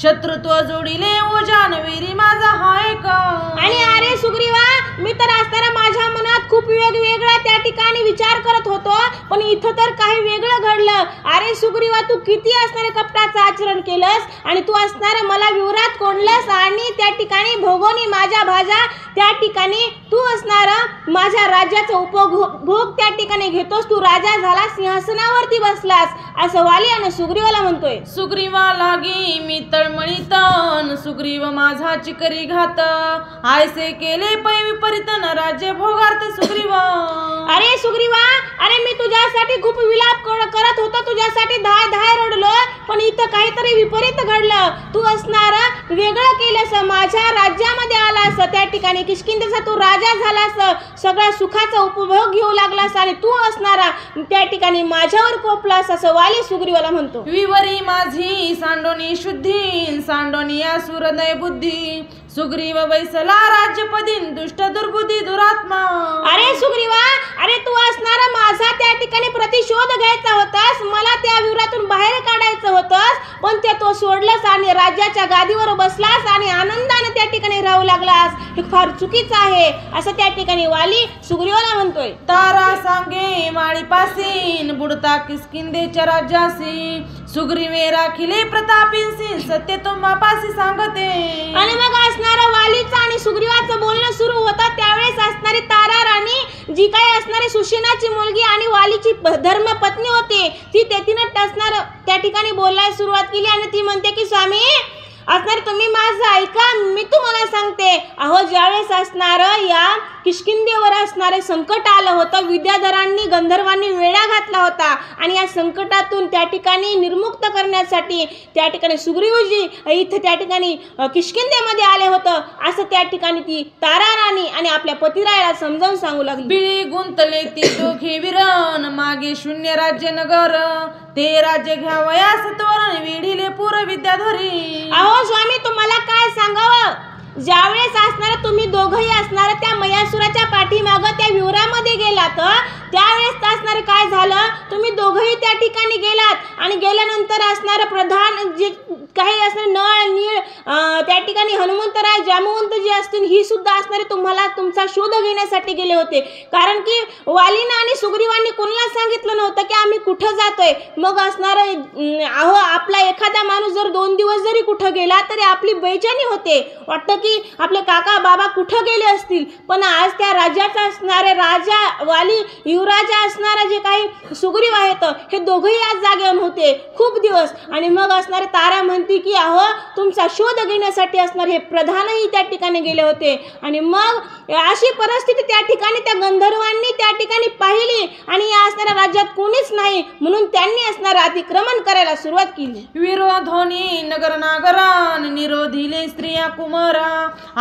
शत्रुत्व जोडिले ओजान वीरी माझा हाय का. आणि अरे सुग्रीवा, मी तर असताना माझ्या मनात खूप वेगवेगळा त्या ठिकाणी विचार करत होतो, पण इथं तर काही वेगळं घडलं. अरे सुग्रीवा, तू किती असणारे कपटाचं आचरण केलंस आणि तू असणारा मला विवरात कोंडलंस आणि त्या ठिकाणी भोगोनी माझ्या भाजा त्या ठिकाणी तू असणारा माझ्या राज्याचा उपभोग त्या ठिकाणी घेतोस, तू राजा झाला सिंहासनावरती बसलास असं वाली आणि सुग्रीवाला म्हणतोय. सुग्रीवा लागी मी तळमळीतन सुग्रीव माझा चिकरी घात आयसे केले पै विपरीतन राज्य भोगार्थ सुग्रीव. अरे सुग्रीवा, अरे मी तुझ्यासाठी खूप विलाप करत होतो, तुझ्यासाठी धाय धाय रडलो, पण इथं काहीतरी विपरीत घडलं. तू असणारा वेगळं केलंस, माझ्या राज्यामध्ये आलास, त्या ठिकाणी किष्किंधेचा तू राजा झालास, सगळ्या सुखाचा उपभोग घेऊ लागलास आणि तू असणारा त्या ठिकाणी माझ्यावर कोपलास असं वाली सुग्रीवाला म्हणतो. विवरी माझी सांडोनी शुद्धी सांडोनी असुरदय बुद्धी सुग्रीव बैसला राज्यपदीन दुष्ट दुर्बुद्धी दुरात्मा. अरे सुग्रीवा, अरे तू असणारा माझा त्या ठिकाणी प्रतिशोध घ्यायचा होतास, मला त्या विवरातून बाहेर काढायचं होतंस, पण ते तो सोडलंस आणि राज्याच्या गादीवर बसलास आणि आनंदाने त्या ठिकाणी राहू लागलास. हे फार चुकीचं आहे असं त्या ठिकाणी वाली सुग्रीवाला म्हणतोय. तारा सांगे माळीपासीन बुडता किष्किंधेच्या राज्यासी सुग्रीवे राखिले प्रतापींसी सत्य तुम्हापासी सांगते. आणि मग असणारा वालीचं आणि सुग्रीवाचं बोलणं सुरू होतं त्यावेळेस असणारी तारा राणी जी काही असणारी सुशेनाची मुलगी आणि वालीची धर्मपत्नी होती ती तिनं असणार त्या ठिकाणी बोलायला सुरुवात केली आणि ती म्हणते की स्वामी असणार तुम्ही माझं ऐका, मी तुम्हाला सांगते. अहो ज्यावेळेस असणार या किष्किंधेवर असणारे संकट आलं होतं, विद्याधरांनी गंधर्वांनी वेढा घातला होता आणि या संकटातून त्या ठिकाणी निर्मुक्त करण्यासाठी त्या ठिकाणी सुग्रीवजी इथं त्या ठिकाणी किष्किंधेमध्ये आले होतं असं त्या ठिकाणी ती तारा राणी आणि आपल्या पतिरायाला समजावून सांगू लागली. बिळी गुंतले ती दोघे विरण मागे शून्य राज्य नगर ते राज्य घ्यावयास त्वरण विढिले पूर विद्याधरी. अहो स्वामी, तुम्हाला काय सांगावं, ज्यावेळेस असणार तुम्ही दोघंही असणार त्या मयासुराच्या पाठीमागं त्या विवरामध्ये गेलात असणारे काय झालं, तुम्ही दोघंही त्या ठिकाणी गेलात आणि गेल्यानंतर असणारं प्रधान जे काही असणार नळ नीळ त्या ठिकाणी हनुमंतराय जामवंत जे असतील ही सुद्धा असणारे तुम्हाला तुमचा शोध घेण्यासाठी गेले होते. कारण की वालीनं आणि सुग्रीवांनी कोणाला सांगितलं नव्हतं की आम्ही कुठं जातोय. मग असणार अहो आपला एखादा माणूस जर 2 दिवस जरी कुठं गेला तरी आपली बेचैनी होते, वाटतं की आपले काका बाबा कुठं गेले असतील. पण आज त्या राज्याचा असणारे राजा वाली युवराजा असणारा जे काही सुग्रीव आहेत हे दोघंही आज जागे नव्हते खूप दिवस. आणि मग असणारे तारा म्हणते की अहो तुमचा शोध घेण्यासाठी असणार हे प्रधानही त्या ठिकाणी गेले होते. आणि मग अशी परिस्थिती त्या ठिकाणी त्या गंधर्वांनी त्या ठिकाणी पाहिली आणि या असणाऱ्या राज्यात कोणीच नाही म्हणून त्यांनी असणार अतिक्रमण करायला सुरुवात केली. विरोधोनी नगर नागरान निरोधिले स्त्रिया कुमारा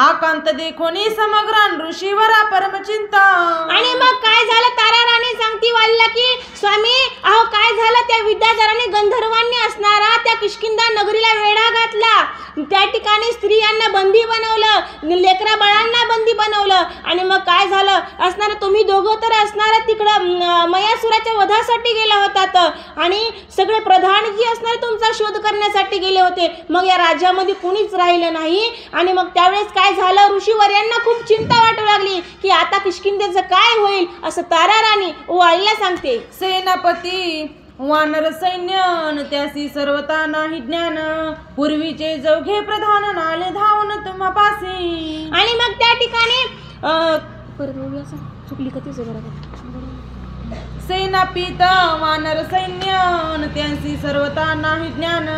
आकांत देखोनी समग्रान ऋषीवरा परमचिंता. आणि मग काय झालं, तारा राणी सांगती वालीला की स्वामी अहो काय झालं, त्या विद्याधराने गंधर्वांनी असणारा त्या किष्किंधा नगरीला वेढा घातला. त्या ठिकाणी स्त्रियांना बंदी बनवलं, लेकरा बाळांना बंदी बनवलं. आणि मग काय झालं असणार, तुम्ही दोघं तर असणार तिकडं मयासुराच्या वधासाठी गेला होतात आणि सगळे प्रधान जी असणार तुमचा शोध करण्यासाठी गेले होते. मग या राज्यामध्ये कुणीच राहिलं नाही. आणि मग त्यावेळेस काय झालं, ऋषीवर्यांना खूप चिंता वाटू लागली की आता किष्किंधेचं काय होईल असं तारा राणी वालीला सांगते. सेनापती वानर सैन्य त्यासी सर्वता नाही ज्ञान पूर्वीचे जवघे प्रधान नाले धावून तुम्हा पासी. आणि मग त्या ठिकाणी चुकली कधीच सेनापीत वानर सैन्य त्यांसी सर्वता नाही ज्ञान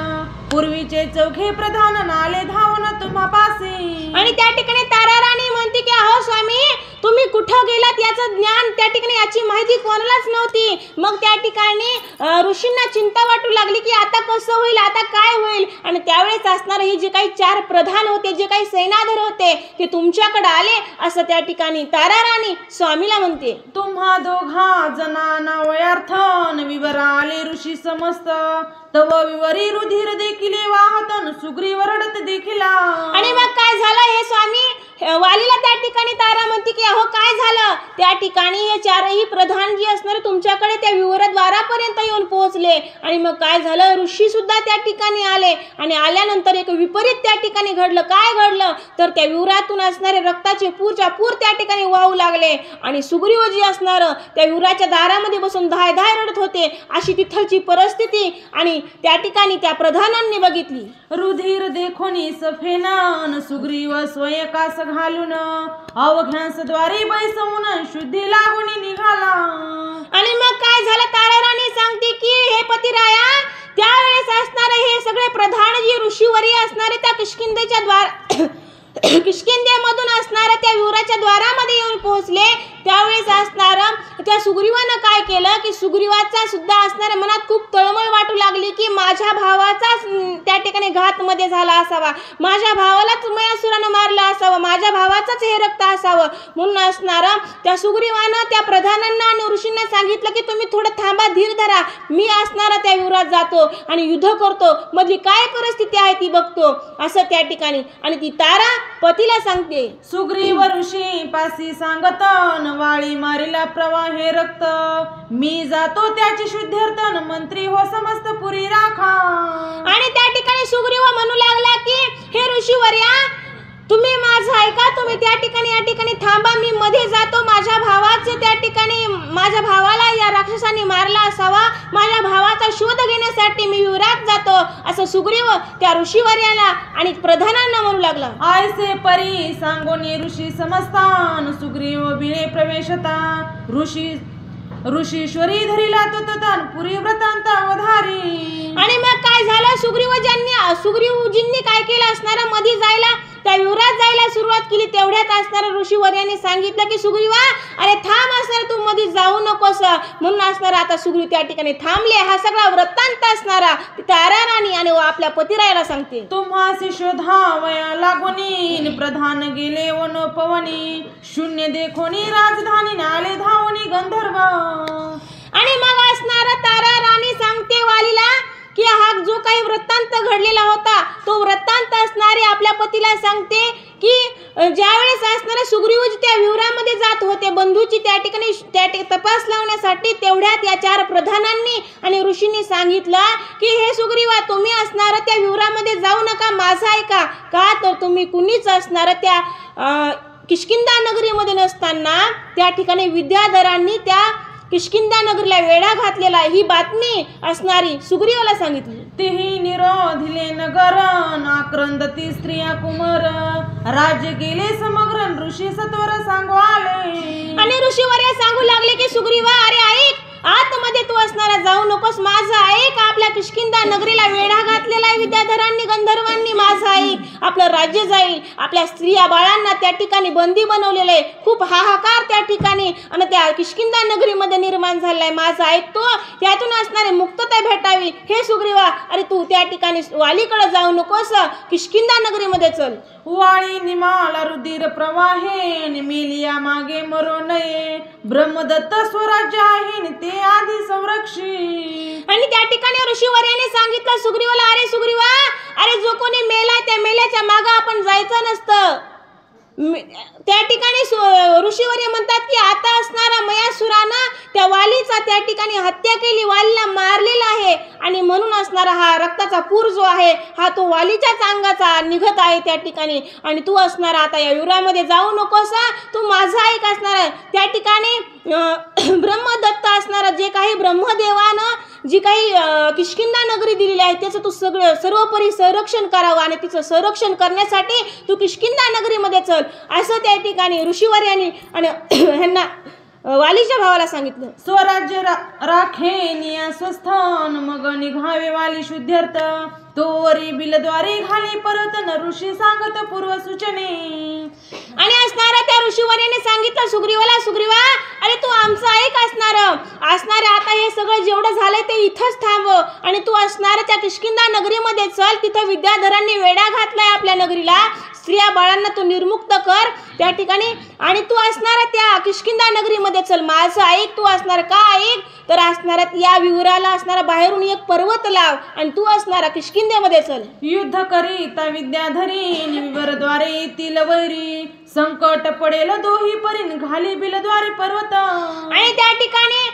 पूर्वीचे चौघे प्रधान नाले धावून तुम्हा पासी. आणि त्या ठिकाणी तारा राणी म्हणते की अहो स्वामी तुम्ही कुठं गेलात याचं ज्ञान त्या ठिकाणी याची माहिती कोणालाच नव्हती. मग त्या ठिकाणी ऋषींना चिंता वाटू लागली की आता कसं होईल, आता काय होईल. आणि त्यावेळेस असणार हे जे काही 4 प्रधान होते, जे काही सेनाधर होते ते तुमच्याकडे आले असं त्या ठिकाणी तारा राणी स्वामीला म्हणते. तुम्हा दोघा जनाना वयार्थन विवर आले ऋषी समस्त तव विवरी रुधिर देखिले वाहतन सुग्रीव रडत देखिला. आणि मग काय झालं हे स्वामी वालीला त्या ठिकाणी तारा म्हणते की अहो काय झालं, त्या ठिकाणी हे 4ही प्रधान जी असणार तुमच्याकडे त्या विवरद्वारापर्यंत येऊन पोहोचले. आणि मग काय झालं, ऋषी सुद्धा त्या ठिकाणी आले आणि आल्यानंतर एक विपरीत त्या ठिकाणी घडलं. काय घडलं तर त्या विवरातून असणारे रक्ताचे पूरच्या पूर त्या ठिकाणी वाहू लागले आणि सुग्रीव जी असणार त्या विवराच्या दारामध्ये बसून धाय धाय रडत होते. अशी तिथलची परिस्थिती आणि त्या ठिकाणी त्या प्रधानांनी बघितली. रुधिर देखोनी सफेनान सुग्रीव स्वयंकास घालून अवघ्यांस द्वारे बैसवून शुद्धी लागून निघाला. आणि मग काय झालं, तारा राणी सांगते की हे पतिराया त्यावेळेस असणारे हे सगळे प्रधान जी ऋषीवरी असणारे त्या किष्किंधेच्या किष्किंधेमधून असणाऱ्या त्या विवराच्या द्वारामध्ये येऊन पोहोचले. त्यावेळेस असणार त्या सुग्रीवानं काय केलं की सुग्रीवाचा सुद्धा असणाऱ्या मनात खूप तळमळ वाटू लागली की माझ्या भावाचाच त्या ठिकाणी घात मध्ये झाला असावा, माझ्या भावालाच मयासुरानं मारलं असावं, माझ्या भावाचंच हे रक्त असावं. म्हणून असणार त्या सुग्रीवानं त्या प्रधानांना आणि ऋषींना सांगितलं की तुम्ही थोडं थांबा, धीर धरा, मी असणारा त्या विवरात जातो आणि युद्ध करतो, मधली काय परिस्थिती आहे ती बघतो असं त्या ठिकाणी. आणि ती तारा पतीला सांगते. सुग्रीव ऋषी पासी सांगतन वाळी मारिला प्रवाहे रक्त मी जातो त्याची शुद्धीर्थन मंत्री हो समस्त पुरी राखा. आणि त्या ठिकाणी सुग्रीव म्हणू लागला की हे ऋषीवर्या तुम्ही माझं ऐका, तुम्ही त्या ठिकाणी या ठिकाणी थांबा, मी मध्ये जातो, माझ्या भावाचं त्या ठिकाणी माझ्या भावाला या राक्षसाने मारला असावा, माझ्या भावाचा शोध घेण्यासाठी मी विवरात जातो असं सुग्रीव त्या ऋषीवर्याला आणि प्रधानांना म्हणू लागला. आयसे परी सांगोनी ऋषी समस्तान सुग्रीव बिळे प्रवेशता ऋषीश्वरी धरिला तो तन पुरी व्रतांत अवधारी. आणि मग काय झालं, सुग्रीवजींनी काय केलं असणारा मध्ये जायला त्या विवरात जायला सुरुवात केली. तेवढ्यात असणारा ऋषीवर्याने सांगितलं की सुग्रीवा अरे थांब असणार, तू मध्ये जाऊ नकोस. म्हणून असणार आता सुग्रीव त्या ठिकाणी थांबले. हा सगळा वृत्तांत असणारा तारा राणी आणि आपल्या पतिरायाला सांगते. तुम्हासी शोधा वया लागोनी प्रधान गेले वन पवनी शून्य देखोनी राजधानी नाले धावनी गंधर्व. आणि मग असणारा तारा राणी सांगते वालीला की हा जो काही वृत्तांत घडलेला होता तो वृत्तांत असणारे आपल्या पतीला सांगते की ज्यावेळेस असणारा सुग्रीवजी त्या विवरामध्ये जात होते बंधूची त्या ठिकाणी तपास लावण्यासाठी, तेवढ्यात या 4 प्रधानांनी आणि ऋषींनी सांगितलं की हे सुग्रीवा, तुम्ही असणार त्या विवरामध्ये जाऊ नका, माझं ऐका. का तर तुम्ही कुणीच असणार त्या किष्किंधा नगरीमध्ये नसताना त्या ठिकाणी विद्याधरांनी त्या किष्किंधा नगरीला वेढा घातलेला, ही बातमी असणारी सुग्रीवाला सांगितली. तेही निरोधिले नगरन आक्रंदती स्त्रिया कुमर, राज्य गेले समग्र ऋषी सत्वर सांगू आले. आणि ऋषीवर्य सांगू लागले की सुग्रीवा, अरे ऐक, आतमध्ये तू असणारा जाऊ नकोस, माझं ऐक. आपल्या किष्किंधा नगरीला वेढा घातलेला आहे विद्याधरांनी, गंधर्वांनी, माझं ऐक. आपलं राज्य जाईल, आपल्या स्त्रिया बाळांना त्या ठिकाणी बंदी बनवलेलं आहे, खूप हाहाकार त्या ठिकाणी आणि त्या किष्किंधा नगरीमध्ये निर्माण झालाय, माझं ऐकतो. त्यातून असणारी मुक्तता भेटावी. हे सुग्रीवा, अरे तू त्या ठिकाणी वालीकडे जाऊ नकोस, किष्किंधा नगरीमध्ये चल. वाळी निमाला रुधिर प्रवाहे, मेलिया मागे मरो नये, ब्रह्मदत्त स्वराज्य आहे ते आधी संरक्षी. आणि त्या ठिकाणी ऋषीवर्याने सांगितलं सुग्रीवाला, अरे सुग्रीवा, अरे जो कोणी मेलाय त्या मेल्याच्या मागे आपण जायचं नसतं. त्या ठिकाणी ऋषीवर्य म्हणतात की आता असणारा मयासुरानं त्या वालीचा त्या ठिकाणी हत्या केली, वालीला मारलेला आहे आणि म्हणून असणारा हा रक्ताचा पूर जो आहे हा तो वालीच्याच अंगाचा निघत आहे त्या ठिकाणी. आणि तू असणारा आता या विवरामध्ये जाऊ नकोस, तू माझा ऐक असणार. त्या ठिकाणी ब्रह्मदत्त असणारा जे काही ब्रह्मदेवानं जी काही किष्किंधा नगरी दिलेली आहे त्याचं तू सर्वपरी संरक्षण करावं आणि तिचं संरक्षण करण्यासाठी तू किष्किंधा नगरीमध्ये चल, असं त्या ठिकाणी ऋषीवर्यांनी आणि ह्यांना वालीच्या भावाला सांगितलं. स्वराज्य राखे निया स्वस्थान, मग निघावे वाली शुद्ध्यर्थ, तोवरी बिलद्वारे घाली परत न ऋषी सांगत पूर्व सूचने. आणि असणारा त्या ऋषीवर्याने सांगितलं सुग्रीवाला, सुग्रीवा, अरे तू आमचं ऐक असणार आता हे सगळं जेवढं झालंय ते इथंच थांब आणि तू असणार त्या किष्किंधा नगरीमध्ये चल. तिथं विद्याधरांनी वेढा घातलाय आपल्या नगरीला, स्त्रिया बाळांना तू निर्मुक्त कर त्या ठिकाणी आणि तू असणार त्या किष्किंधा नगरीमध्ये चल. माझं ऐक, तू असणार का ऐक तर असणारा या विवराला असणारा बाहेरून एक पर्वत लाव आणि तू असणारा किष्किंधेमध्ये चल. युद्ध करीता विद्याधरी विवरद्वारे येतील वैरी, संकट पडेल दोही परीन घाली बिलद्वारे पर्वत. आणि त्या ठिकाणी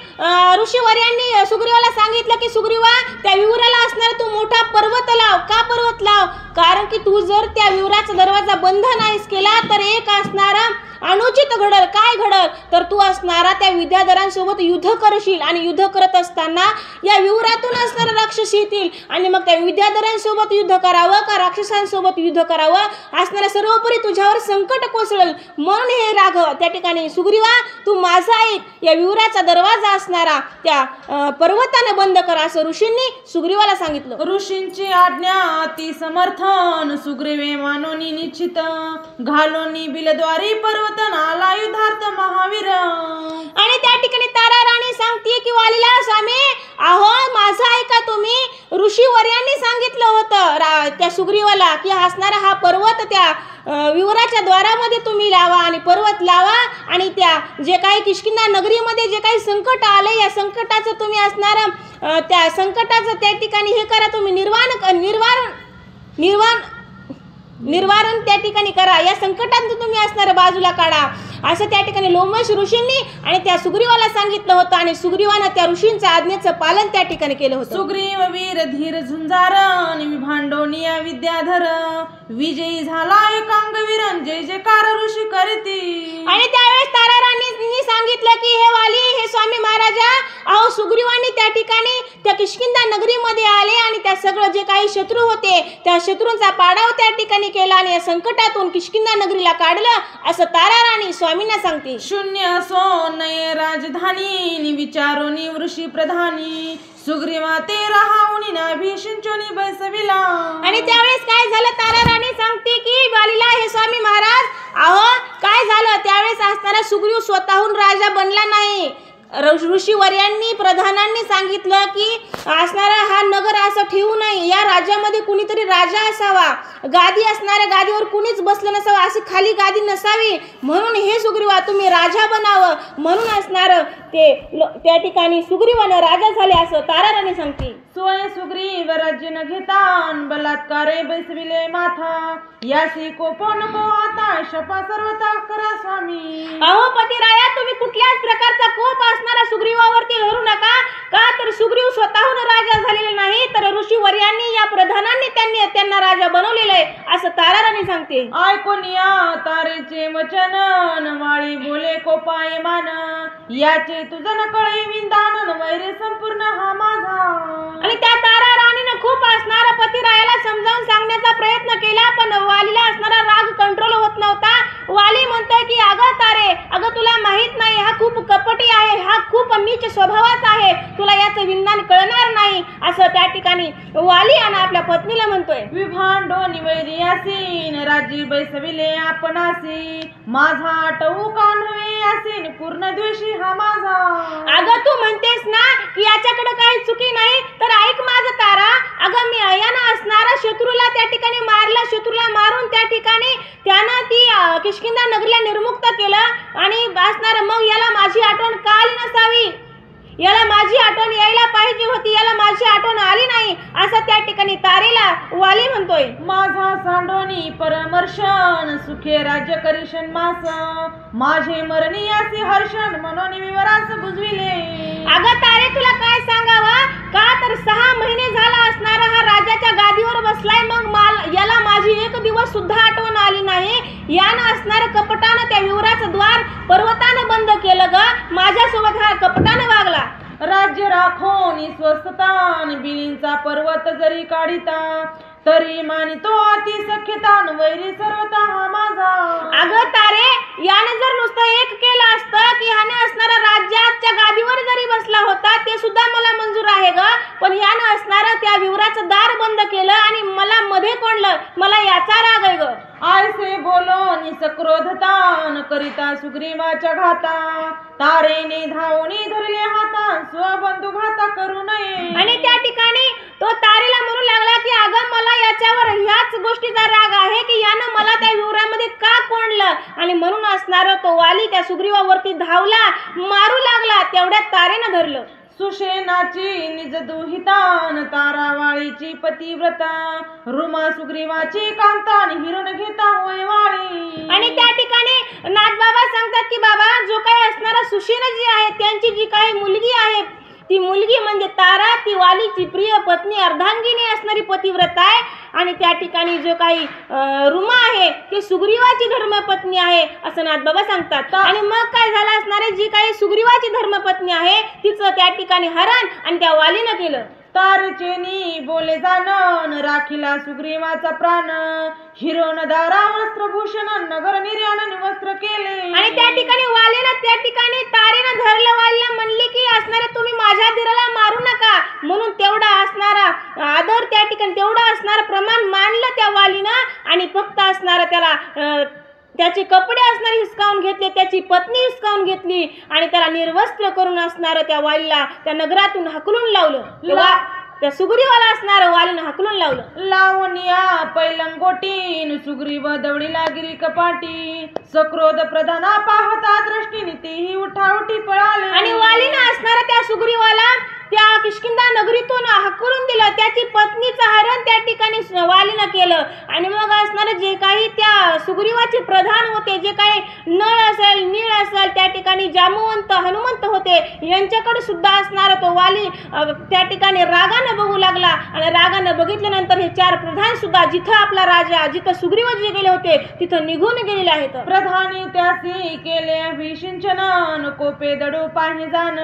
ऋषीवर्यांनी सुग्रीवाला सांगितलं की सुग्रीवा, त्या विवराला असणारा तू मोठा पर्वत लाव. का पर्वत लाव? कारण की तू जर त्या विवराचा दरवाजा बंद नाहीस केला तर एक असणारा अनुचित घडल. काय घडल तर तू असणारा त्या विद्याधरांसोबत युद्ध करशील आणि युद्ध करत असताना या विवरातून असणारे राक्षस येतील आणि मग त्या विद्याधरांसोबत युद्ध करावं का राक्षसांसोबत युद्ध करावं असणाऱ्या सर्वोपरी तुझ्यावर संकट कोसळल. म्हणून हे राघव त्या ठिकाणी सुग्रीवा, तू माझा ऐक, या विवराचा दरवाजा असणारा त्या पर्वताने बंद कर असं ऋषींनी सुग्रीवाला सांगितलं. ऋषींची आज्ञा अति समर्थन, सुग्रीवे मानोनी निश्चित, घालोनी बिलद्वारी पर्वत आला युद्धार्थ महावीर. आणि त्या ठिकाणी तारा राणी सांगते की वालीला, स्वामी अहो माझं ऐका तुम्ही, ऋषीवर्यांनी सांगितलं होतं त्या सुग्रीवाला की असणारा हा पर्वत त्या विवराच्या द्वारामध्ये तुम्ही लावा आणि पर्वत लावा आणि त्या जे काही किष्किंधा नगरीमध्ये जे काही संकट आले या संकटाचं तुम्ही असणार त्या संकटाचं त्या ठिकाणी हे करा, तुम्ही निर्वारण त्या ठिकाणी करा, या संकटातून तुम्ही असणार बाजूला काढा असं त्या ठिकाणी लोमश ऋषींनी आणि त्या सुग्रीवाला सांगितलं होतं आणि सुग्रीवानं त्या ऋषींच्या आज्ञेचं पालन त्या ठिकाणी केलं होतं. सुग्रीव वीर धीर झुंजारण विभांडोनिया विद्याधर, विजयी झाला एकांगवीरन जय जयकार ऋषी करती. आणि त्यावेळेस तारा राणींनी सांगितलं की हे वाली, हे स्वामी महाराजा, अहो सुग्रीवांनी त्या ठिकाणी त्या किष्किंधा नगरीमध्ये आले आणि त्या सगळं जे काही शत्रू होते त्या शत्रूंचा पाडाव त्या ठिकाणी केला आणि या संकटातून किष्किंधा नगरीला काढलं असं तारा राणी स्वामींना सांगते. शून्य असो नये राजधानी, विचारोनी ऋषी प्रधानी, सुग्रीवा ते राहावनी नाभिषिंचोनी बैसविला. आणि त्यावेळेस काय झालं, तारा राणी सांगते की वालीला, हे स्वामी महाराज, अहो काय झालं, त्यावेळेस असणारा सुग्रीव स्वतःहून राजा बनला नाही. ऋषीवर्यांनी प्रधानांनी सांगितलं की असणारा हा नगर असं ठेवू नये, या राज्यामध्ये कुणीतरी राजा असावा, गादी असणाऱ्या गादीवर कुणीच बसलं नसावं, अशी खाली गादी नसावी, म्हणून हे सुग्रीवा तुम्ही राजा बनावं, म्हणून असणार त्या ठिकाणी सुग्रीवाने राजा झाले असं ताराराणी सांगते. सोय सुग्रीव राज्य न घेतान बलात्कारे बैसविले माथा, यासी कोप नको आता शपा सर्वता करा स्वामी. अहो पतिराया, तुम्ही कुठल्याच प्रकारचा कोप असणारा सुग्रीवावरती धरू नका, का तर सुग्रीव स्वतःहून राजा झालेला नाही, तर ऋषीवर्यांनी या प्रधानांनी त्यांना राजा बनवलेलं आहे असं ताराराणी सांगते. ऐकून या तारेचे वचन वाळी बोले कोपाय मान, याचे तुझं न कळे विंदान वैरे संपूर्ण हा माझा. आणि त्या ताराराणीने खूप असणारा पतिरायाला समजावून सांगण्याचा प्रयत्न केला, पण वालीला असणारा राग कंट्रोल होत नव्हता. वाली म्हणतोय की अगं तारे, अगं तुला माहित नाही, हा खूप कपटी आहे, हा खूप नीच स्वभावाचा आहे, तुला याचं विंदान कळणार नाही असं त्या ठिकाणी वाली आणि आपल्या पत्नीला म्हणतोय. विभांडो निवैर्यासीन राज्य बैसविले आपणासी, माझा टऊ कान्हवे असीन पूर्ण द्वेषी हा माझा. अगं तू म्हणतेस ना की याच्याकडे काही चुकी नाही, तर ऐक माझं तारा, अगं मी यानं असणारा शत्रूला त्या ठिकाणी मारला, शत्रूला मारून त्या ठिकाणी त्यानं ती किष्किंधा नगरीला निर्मुक्त केलं, आणि असणार मग याला माझी आठवण का आली नसावी, याला माझी आठवण यायला पाहिजे होती, याला माझी आठवण आली नाही असं त्या ठिकाणी तारेला वाली म्हणतोय. माझा सांडोनी परमर्शन सुखे राज्य करीशन मास, माझे मरणी असे हर्षण म्हणून विवरास बुजविले. अगं तारे, तुला काय सांगावं, का तर 6 महिने झाला असणारा हा राजाच्या गादीवर बसलाय, मग याला माझी एक दिवस सुद्धा आठवण आली नाही, यानं असणाऱ्या कपटानं त्या विवराचं द्वार पर्वतानं बंद केलं ग, माझ्यासोबत हा कपटानं वागला. राज्य राखोनी स्वस्थतान बिलींचा पर्वत जरी काढिता, तरी मानितो अति सख्यतान वैरी सर्वता हा माझा. अगं तारे, यानं जर नुसतं एक केलं असतं की ह्याने असणारा राज्याच्या गादीवर जरी बसला होता, ते सुद्धा मला मंजूर आहे ग, पण यानं असणारा त्या विवराचं दार बंद केलं आणि मला मध्ये कोंडलं, मला याचा राग आहे ग. आयसे बोलो निसक्रोधतान करिता सुग्रीवाच्या घाता, तारेने धावणी धरले हाता स्वबंधू घाता करू नये. आणि त्या ठिकाणी तो तारेला म्हणू लागला की अगं मला याच्यावर ह्याच गोष्टीचा राग आहे की यानं मला त्या विवरामध्ये का कोंडलं, आणि म्हणून असणारा तो वाली त्या सुग्रीवावरती धावला, मारू लागला, तेवढ्यात तारेनं धरलं. सुषेनाची निज दुहितान तारावाळीची पतिव्रता, रुमा सुग्रीवाची कांतान हिरण घेता होय वाळी. आणि त्या ठिकाणी नाथबाबा सांगतात की बाबा, जो काही असणारा सुषेना जी आहे, त्यांची जी काही मुलगी आहे, ती मुलगी म्हणजे तारा, ती वालीची प्रिय पत्नी अर्धांगिनी असणारी पतिव्रता आहे, आणि त्या ठिकाणी जो काही रुमा आहे ती सुग्रीवाची धर्मपत्नी आहे असं नाथबाबा सांगतात. आणि मग काय झालं असणारे, जी काही सुग्रीवाची धर्मपत्नी आहे तिचं त्या ठिकाणी हरण आणि त्या वालीनं केलं. तारेचेनी बोले जानन राखिला सुग्रीवाचा प्राण, हिरोन दारा वस्त्रभूषण नगर निर्याण वस्त्र केले. आणि त्या ठिकाणी वालीनं त्या ठिकाणी तारेनं धरलं, वालीला म्हणली की असणारे तुम्ही माझ्या दिराला मारू नका, म्हणून तेवढा असणारा आदर त्या ठिकाणी तेवढा असणारा प्रमाण मानलं त्या वालीनं, आणि फक्त असणारा त्याला त्याचे कपडे असणारे हिसकावून घेतले, त्याची पत्नी हिसकावून घेतली, आणि त्याला निर्वस्त्र करून असणारं त्या वालीला त्या नगरातून हाकलून लावलं. त्या सुग्रीवाला असणारं वालीनं हाकलून लावलं. लावण्या पैलंगोटीन सुग्रीव दवडीला गिरी कपाटी, सक्रोध प्रधाना पाहता दृष्टीने तेही उठाउठी पळाले. आणि वालीनं असणारा त्या सुग्रीवाला त्या किष्किंधा नगरीतून हाकलून दिलं, त्याची पत्नीचं हरण त्या ठिकाणी वालीनं केलं. आणि मग असणारं जे काही त्या सुग्रीवाचे प्रधान होते, जे काही नळ असेल, नीळ असेल, त्या ठिकाणी जामवंत हनुमंत होते, यांच्याकडे सुद्धा असणारा तो वाली त्या ठिकाणी रागानं बघू लागला. आणि रागानं बघितल्यानंतर हे 4 प्रधान सुद्धा जिथं आपला राजा, जिथं सुग्रीवजी गेले होते तिथं निघून गेलेले आहेत. प्रधानी त्यासी केले अभिषिंचन, कोपे दडू पाहि जान,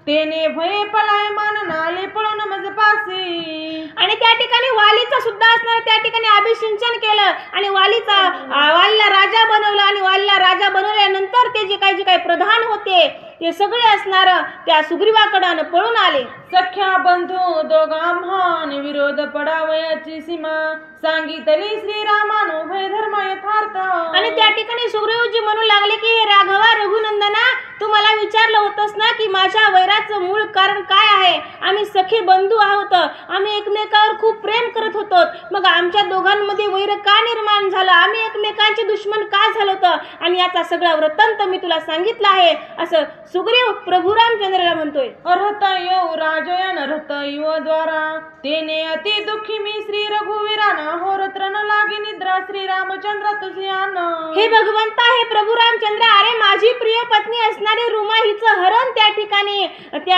तेने भये पलाय मान नाले पळून मज पासे. वासी. आणि त्या ठिकाणी वालीचा सुद्धा असणार, त्या ठिकाणी अभिषिंचन केलं आणि वालीला राजा बनवलं आणि वालीला राजा बनवल्यानंतर ते जे काही प्रधान होते ते सगळे असणार त्या सुग्रीवाकडे पळून आले. सख्या बंधू दोघांभान विरोध पडावयाची सीमा सांगितली श्रीरामान उभय धर्म यथार्थ. आणि त्या ठिकाणी सुग्रीवजी म्हणू लागले की हे राघवा रघुनंदना, तू मला विचारलं होतंस ना की माझ्या वैराचं मूळ कारण काय आहे. आम्ही सखे बंधू आहोत, आम्ही एकमेकावर खूप प्रेम करत होतो, मग आमच्या दोघांमध्ये वैर का निर्माण झालं, आम्ही एकमेकांचे दुश्मन का झालो होतं, आणि याचा सगळा वृत्तांत मी तुला सांगितलं आहे असं सुग्रीव प्रभू रामचंद्राला म्हणतोय. अर्हत येऊ राजयन रथ युव द्वारा तेने अति दुःखी मी श्री रघुवीराना होरत्र न लागे निद्रा श्री रामचंद्र तुझ्यान. हे भगवंता, हे प्रभू रामचंद्र, अरे माझी प्रिय पत्नी असणारी रुमा हिचं हरण त्या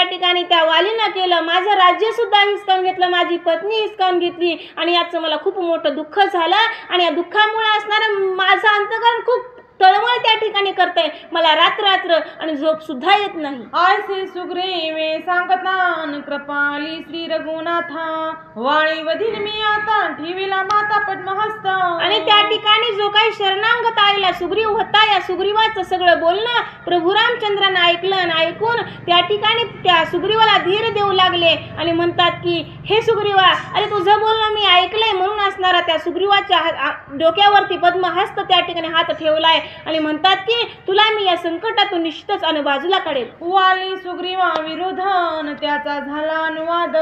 ठिकाणी त्या वालीनं केलं, माझं राज्य सुद्धा हिसकावून घेतलं, माझी पत्नी हिसकावून घेतली, आणि याचं मला खूप मोठं दुःख झालं, आणि या दुःखामुळे असणारं माझं अंतःकरण खूप तळमळ त्या ठिकाणी करतंय, मला रात्र आणि झोप सुद्धा येत नाही. आयसे सुग्रीवे सांगतान कृपाली श्री रघुनाथा वाळी वधील मी आता ठेविला माता पद्महस्त. आणि त्या ठिकाणी जो काही शरणांगत आलेला सुग्रीव होता, या सुग्रीवाचं सगळं बोलणं प्रभू रामचंद्रानं ऐकलं, आणि ऐकून त्या ठिकाणी त्या सुग्रीवाला धीर देऊ लागले आणि म्हणतात की हे सुग्रीवा, अरे तुझं बोलणं मी ऐकलंय, म्हणून असणारा त्या सुग्रीवाच्या डोक्यावरती पद्महस्त त्या ठिकाणी हात ठेवलाय आणि म्हणतात की तुला मी या संकटातून निश्चितच आणि बाजूला काढेल. वाली सुग्रीवा विरोधन त्याचा झाला अनुवाद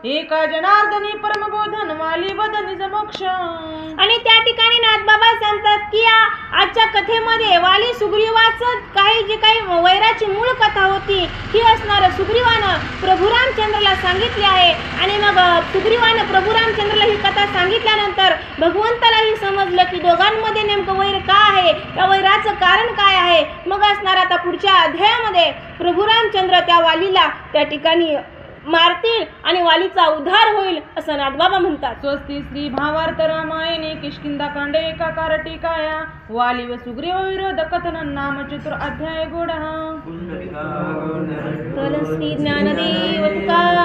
एका जनार्दनी परमबोधन वाली वद निज मोक्ष. आणि त्या ठिकाणी नाथबाबा सांगतात की आजच्या कथेमध्ये वाली सुग्रीवाचं जे काही वैराची मूळ कथा होती ही असणार सुग्रीवानं प्रभू रामचंद्राला सांगितली आहे. आणि मग सुग्रीवानं प्रभू रामचंद्राला ही कथा सांगितल्यानंतर भगवंतालाही समजलं की दोघांमध्ये नेमकं वैर का आहे, त्या वैराचं कारण काय आहे. मग असणार आता पुढच्या अध्यायामध्ये प्रभू रामचंद्र त्या वालीला त्या ठिकाणी मारतील आणि वालीचा उद्धार होईल असं नाथबाबा म्हणतात. स्वस्ती श्री भावार्थ रामायणे किष्किंधा कांडे एकाकार टीकाया वाली व सुग्रीव विरोध कथन नाम चतुर अध्याय गोडा. श्री ज्ञानदेव तुकाराम.